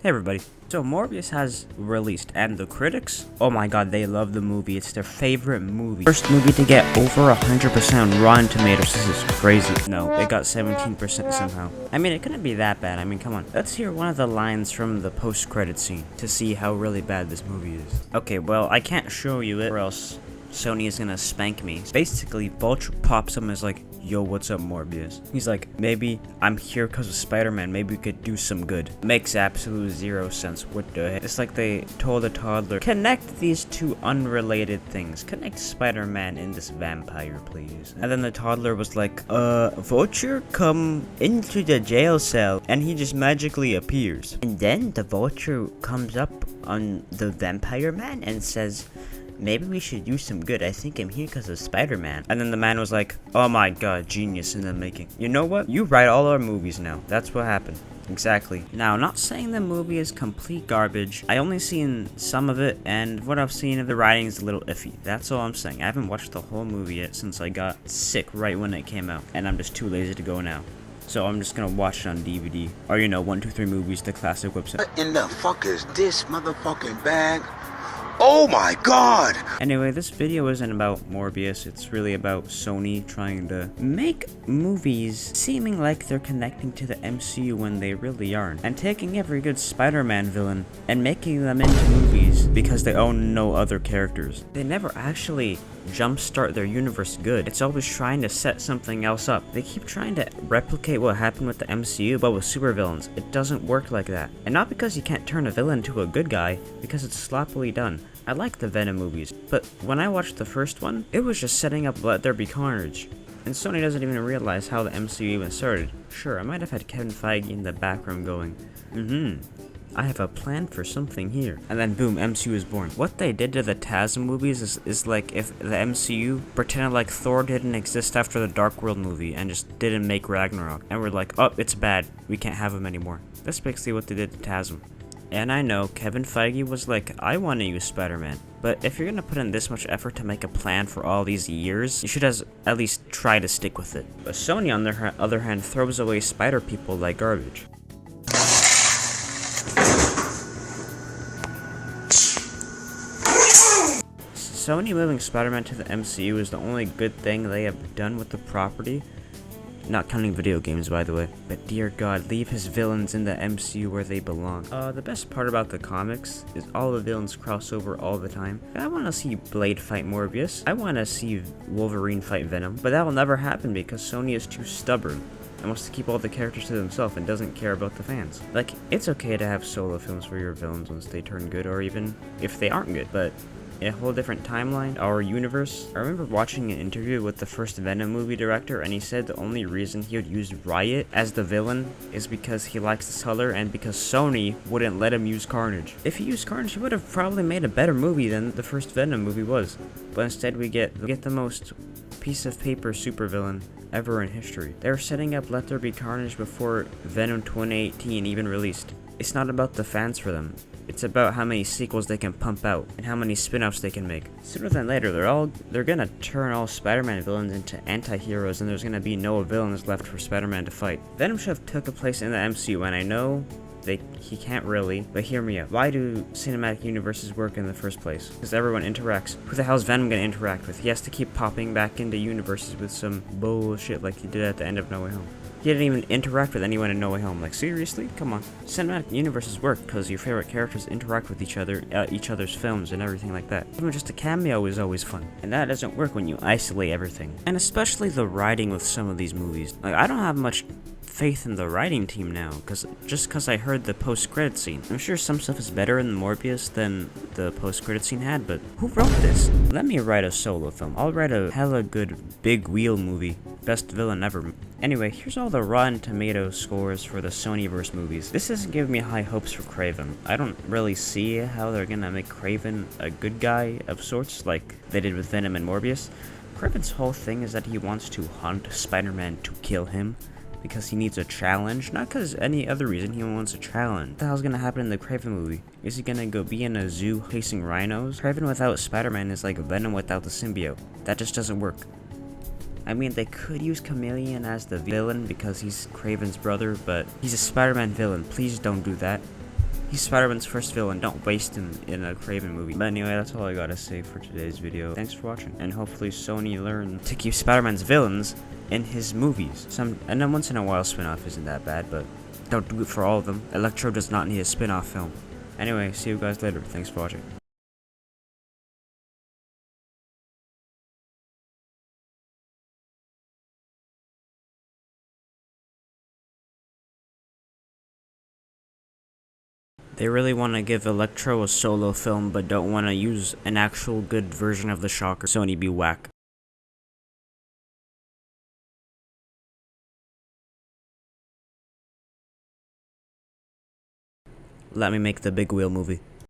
Hey everybody. So Morbius has released, and the critics, oh my god, they love the movie. It's their favorite movie. First movie to get over 100% Rotten Tomatoes. This is crazy. No, it got 17% somehow. I mean, it couldn't be that bad. I mean, come on. Let's hear one of the lines from the post-credit scene to see how really bad this movie is. Okay, well, I can't show you it or else Sony is gonna spank me. Basically, Vulture pops up and is like, yo, what's up, Morbius? He's like, maybe I'm here because of Spider-Man. Maybe we could do some good. Makes absolute zero sense. What the heck? It's like they told a toddler, connect these two unrelated things. Connect Spider-Man and this vampire, please. And then the toddler was like, Vulture come into the jail cell and he just magically appears. And then the Vulture comes up on the vampire man and says, maybe we should do some good. I think I'm here because of Spider-Man. And then the man was like, oh my god, genius in the making. You know what? You write all our movies now. That's what happened. Exactly. Now, not saying the movie is complete garbage. I only seen some of it, and what I've seen of the writing is a little iffy. That's all I'm saying. I haven't watched the whole movie yet since I got sick right when it came out. And I'm just too lazy to go now. So I'm just gonna watch it on DVD. Or, you know, 123 Movies, the classic website. What in the fuck is this motherfucking bag? Oh my god! Anyway, this video isn't about Morbius, it's really about Sony trying to make movies seeming like they're connecting to the MCU when they really aren't, and taking every good Spider-Man villain and making them into movies because they own no other characters. They never actually jumpstart their universe good. It's always trying to set something else up. They keep trying to replicate what happened with the MCU, but with supervillains. It doesn't work like that. And not because you can't turn a villain into a good guy, because it's sloppily done. I like the Venom movies, but when I watched the first one, it was just setting up Let There Be Carnage. And Sony doesn't even realize how the MCU even started. Sure, I might have had Kevin Feige in the background going, I have a plan for something here. And then boom, MCU is born. What they did to the TASM movies is like if the MCU pretended like Thor didn't exist after the Dark World movie and just didn't make Ragnarok. And we're like, oh, it's bad. We can't have him anymore. That's basically what they did to TASM. And I know Kevin Feige was like, I want to use Spider-Man. But if you're gonna put in this much effort to make a plan for all these years, you should at least try to stick with it. But Sony, on their other hand, throws away Spider people like garbage. Sony moving Spider-Man to the MCU is the only good thing they have done with the property. Not counting video games, by the way. But dear god, leave his villains in the MCU where they belong. The best part about the comics is all the villains cross over all the time. I want to see Blade fight Morbius. I want to see Wolverine fight Venom. But that will never happen because Sony is too stubborn and wants to keep all the characters to themselves and doesn't care about the fans. Like, it's okay to have solo films for your villains once they turn good, or even if they aren't good, but in a whole different timeline, our universe. I remember watching an interview with the first Venom movie director, and he said the only reason he would use Riot as the villain is because he likes the color and because Sony wouldn't let him use Carnage. If he used Carnage, he would have probably made a better movie than the first Venom movie was. But instead we get the most piece of paper supervillain ever in history. They were setting up Let There Be Carnage before Venom 2018 even released. It's not about the fans for them. It's about how many sequels they can pump out and how many spin-offs they can make. Sooner than later, they're gonna turn all Spider-Man villains into anti-heroes, and there's gonna be no villains left for Spider-Man to fight. Venom should have took a place in the MCU, and I know he can't really, but hear me out. Why do cinematic universes work in the first place? Because everyone interacts. Who the hell is Venom gonna interact with? He has to keep popping back into universes with some bullshit like he did at the end of No Way Home. He didn't even interact with anyone in No Way Home. Like, seriously? Come on. Cinematic universes work because your favorite characters interact with each other, each other's films and everything like that. Even just a cameo is always fun. And that doesn't work when you isolate everything. And especially the writing with some of these movies. Like, I don't have much faith in the writing team now, because I heard the post-credit scene. I'm sure some stuff is better in Morbius than the post-credit scene had, but who wrote this? Let me write a solo film. I'll write a hella good big wheel movie. Best villain ever. Anyway, here's all the Rotten Tomatoes scores for the Sonyverse movies. This isn't giving me high hopes for Kraven. I don't really see how they're gonna make Kraven a good guy of sorts, like they did with Venom and Morbius. Kraven's whole thing is that he wants to hunt Spider-Man to kill him, because he needs a challenge, not because any other reason. He wants a challenge. What the hell's gonna happen in the Kraven movie? Is he gonna go be in a zoo chasing rhinos? Kraven without Spider-Man is like Venom without the symbiote. That just doesn't work. I mean, they could use Chameleon as the villain because he's Kraven's brother, but he's a Spider-Man villain. Please don't do that. He's Spider-Man's first villain. Don't waste him in a Craven movie. But anyway, that's all I gotta say for today's video. Thanks for watching, and hopefully Sony learn to keep Spider-Man's villains in his movies. And then once in a while, spin-off isn't that bad, but don't do it for all of them. Electro does not need a spin-off film. Anyway, see you guys later. Thanks for watching. They really want to give Electro a solo film, but don't want to use an actual good version of the Shocker. Sony be whack. Let me make the big wheel movie.